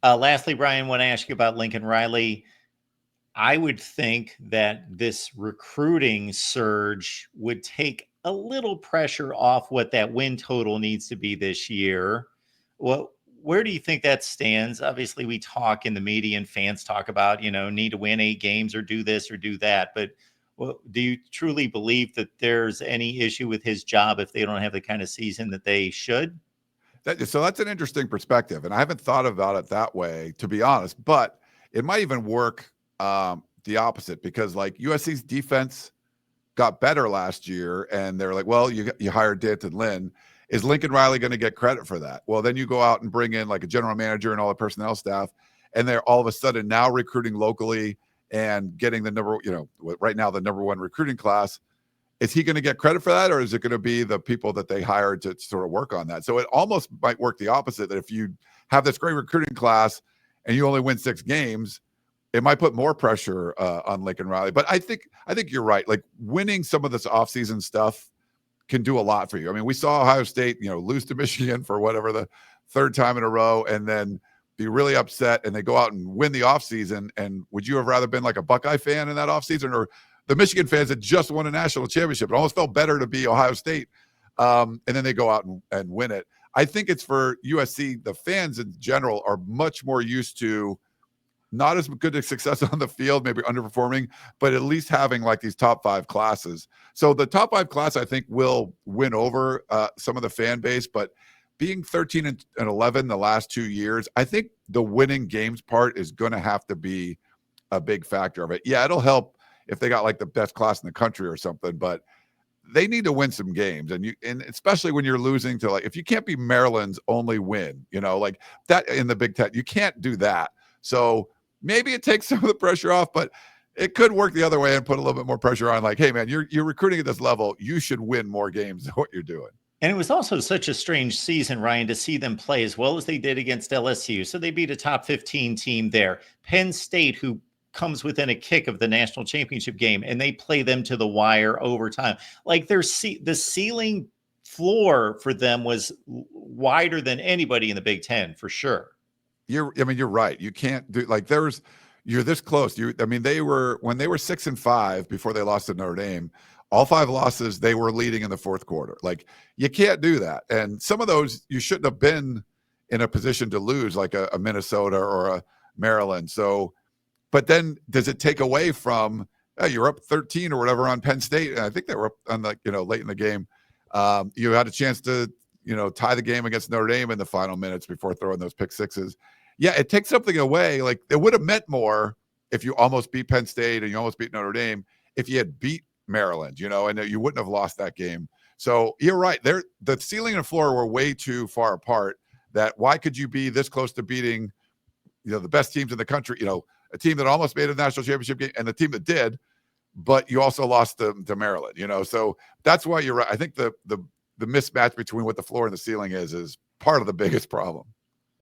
Lastly, Brian, I want to ask you about Lincoln Riley. I would think that this recruiting surge would take a little pressure off what that win total needs to be this year. Well, where do you think that stands? Obviously, we talk in the media and fans talk about, need to win 8 games or do this or do that. But do you truly believe that there's any issue with his job if they don't have the kind of season that they should? So that's an interesting perspective, and I haven't thought about it that way, to be honest. But it might even work the opposite, because like USC's defense got better last year, and they're like, well, you hired Danton Lynn. Is Lincoln Riley going to get credit for that? Well, then you go out and bring in like a general manager and all the personnel staff, and they're all of a sudden now recruiting locally and getting right now the number 1 recruiting class. Is he going to get credit for that, or is it going to be the people that they hired to sort of work on that? So it almost might work the opposite, that if you have this great recruiting class and you only win 6 games, it might put more pressure on Lincoln Riley. But I think you're right. Like, winning some of this offseason stuff can do a lot for you. I mean, we saw Ohio State, lose to Michigan for whatever, the 3rd time in a row, and then be really upset, and they go out and win the offseason. And would you have rather been like a Buckeye fan in that offseason, or the Michigan fans that just won a national championship? It almost felt better to be Ohio State. And then they go out and win it. I think it's for USC. The fans in general are much more used to not as good a success on the field, maybe underperforming, but at least having like these top 5 classes. So the top 5 class, I think, will win over some of the fan base. But being 13 and 11 the last 2 years, I think the winning games part is going to have to be a big factor of it. Yeah, it'll help if they got like the best class in the country or something, but they need to win some games. And especially when you're losing to, like, if you can't be Maryland's only win, like that in the Big Ten, you can't do that. So maybe it takes some of the pressure off, but it could work the other way and put a little bit more pressure on, like, hey man, you're recruiting at this level, you should win more games than what you're doing. And it was also such a strange season, Ryan, to see them play as well as they did against LSU. So they beat a top 15 team there. Penn State, who comes within a kick of the national championship game, and they play them to the wire overtime. Like, the ceiling floor for them was wider than anybody in the Big Ten, for sure. You're right. You can't do, like, you're this close. When they were 6-5 before they lost to Notre Dame, all 5 losses, they were leading in the 4th quarter. Like, you can't do that. And some of those you shouldn't have been in a position to lose, like a Minnesota or a Maryland. So, but then does it take away from, you're up 13 or whatever on Penn State? And I think they were up on late in the game. You had a chance to, tie the game against Notre Dame in the final minutes before throwing those pick sixes. Yeah, it takes something away. Like, it would have meant more if you almost beat Penn State and you almost beat Notre Dame, if you had beat Maryland, and you wouldn't have lost that game. So you're right. The ceiling and floor were way too far apart. That why could you be this close to beating, the best teams in the country, a team that almost made a national championship game and the team that did, but you also lost to Maryland, So that's why you're right. I think the mismatch between what the floor and the ceiling is part of the biggest problem.